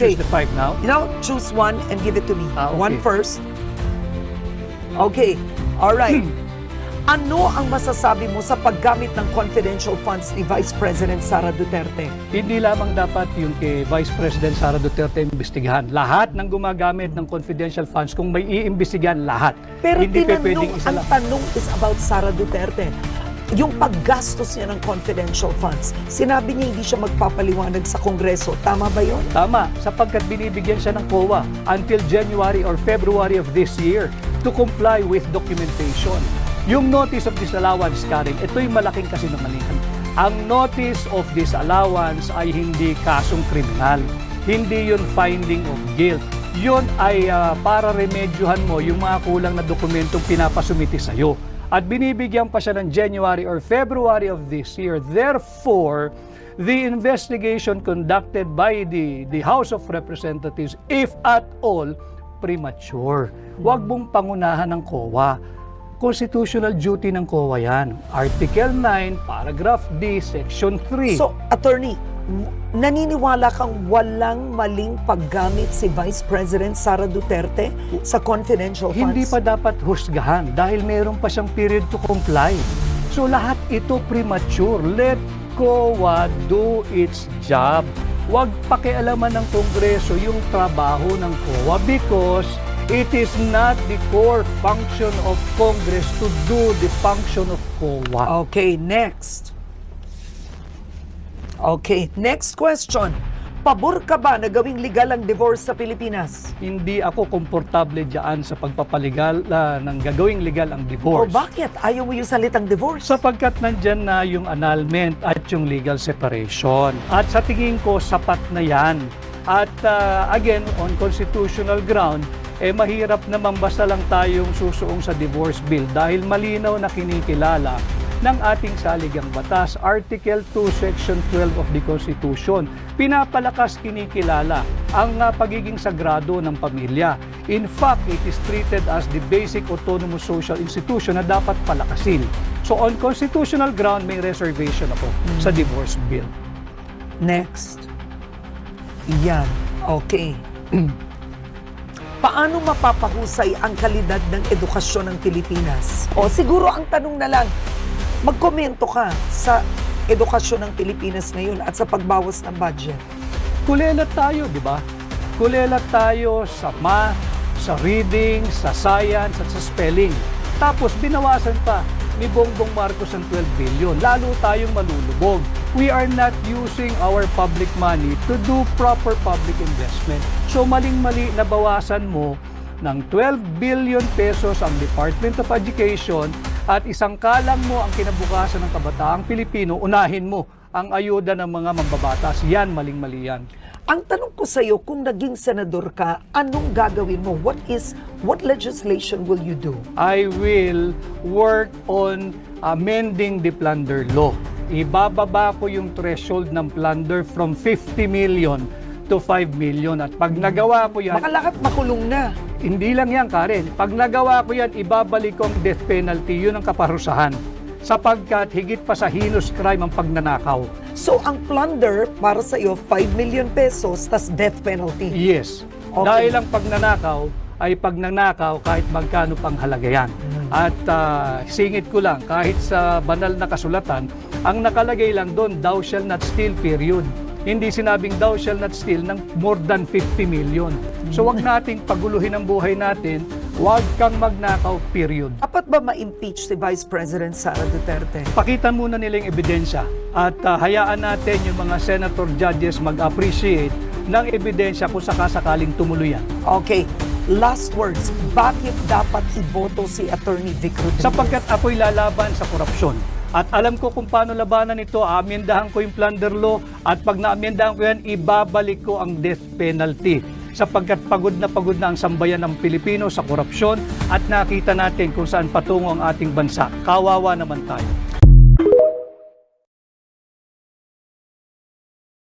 Choose the five now. Choose one and give it to me. Okay. One first. Okay. All right. Ano ang masasabi mo sa paggamit ng confidential funds ni Vice President Sara Duterte? Hindi lamang dapat yung kay Vice President Sara Duterte imbestigahan. Lahat ng gumagamit ng confidential funds, kung may iimbestigahan, lahat. Pero hindi pwedeng isa ang lang. tanong is about Sara Duterte. Yung paggastos niya ng confidential funds, sinabi niya hindi siya magpapaliwanag sa Kongreso. Tama ba yun? Tama, sapagkat binibigyan siya ng COA until January or February of this year to comply with documentation. Yung notice of disallowance, Karen, ito'y malaking kasinungalingan. Ang notice of disallowance ay hindi kasong kriminal. Hindi yun finding of guilt. Yun ay para remedyohan mo yung mga kulang na dokumentong pinapasumiti sa'yo. At binibigyan pa siya ng January or February of this year. Therefore, the investigation conducted by the House of Representatives, if at all, premature. Huwag mong pangunahan ng COA. Constitutional duty ng COA yan. Article 9, Paragraph D, Section 3. So, Attorney, naniniwala kang walang maling paggamit si Vice President Sara Duterte sa confidential funds? Hindi pa dapat husgahan dahil meron pa siyang period to comply. So lahat ito premature. Let COA do its job. Huwag pakialaman ng Kongreso yung trabaho ng COA because it is not the core function of Congress to do the function of COA. Okay, next. Okay, next question. Pabor ka ba na gawing legal ang divorce sa Pilipinas? Hindi ako komportable diyan sa pagpapalegal ng gagawing legal ang O divorce. bakit? Ayaw mo yung salitang divorce? Sapagkat nandyan na yung annulment at yung legal separation. At sa tingin ko, sapat na yan. At again, on constitutional ground, mahirap naman basta lang tayong susuong sa divorce bill dahil malinaw na kinikilala ng ating saligang batas, Article 2, Section 12 of the Constitution. Pinapalakas kinikilala ang pagiging sagrado ng pamilya. In fact, it is treated as the basic autonomous social institution na dapat palakasin. So on constitutional ground, may reservation ako sa divorce bill. Next. Yan. Okay. Paano mapapahusay ang kalidad ng edukasyon ng Pilipinas? O siguro ang tanong na lang, magkomento ka sa edukasyon ng Pilipinas ngayon at sa pagbawas ng budget. Kulelat tayo, di ba? Kulelat tayo sa math, sa reading, sa science, at sa spelling. Tapos binawasan pa ni Bongbong Marcos ang 12 billion. Lalo tayong malulubog. We are not using our public money to do proper public investment. So maling-mali na bawasan mo ng 12 billion pesos ang Department of Education at isang kalang mo ang kinabukasan ng kabataang Pilipino, unahin mo ang ayuda ng mga mambabatas. Yan, maling-mali yan. Ang tanong ko sa iyo, kung naging senador ka, anong gagawin mo? What legislation will you do? I will work on amending the plunder law. Ibababa ko yung threshold ng plunder from 50 million to 5 million. At pag nagawa ko yan, Makalakat makulong na. hindi lang yan, Karen. Pag nagawa ko yan, ibabalik ko ang death penalty. Yun ang kaparusahan. Sapagkat higit pa sa heinous crime ang pagnanakaw. So ang plunder para sa iyo 5 million pesos tas death penalty. Yes. Okay. Dahil ang pagnanakaw ay pagnanakaw kahit magkano pang halaga yan. At singit ko lang, kahit sa banal na kasulatan, ang nakalagay lang doon, thou shall not steal, period. Hindi sinabing thou shall not steal ng more than 50 million. So wag nating paguluhin ang buhay natin, wag kang magnakaw, period. Dapat ba ma-impeach si Vice President Sara Duterte? Pakita muna nila yung ebidensya at hayaan natin yung mga senator judges mag-appreciate ng ebidensya kung sakasakaling tumuloy yan. Okay, last words. Bakit dapat iboto si Attorney Vic Rodriguez? Sapagkat ako'y lalaban sa korupsyon. At alam ko kung paano labanan ito, aamyendahan ko yung plunder law at pag naamyendahan ko yan, ibabalik ko ang death penalty. Sapagkat pagod na ang sambayan ng Pilipino sa korupsyon at nakita natin kung saan patungo ang ating bansa. Kawawa naman tayo.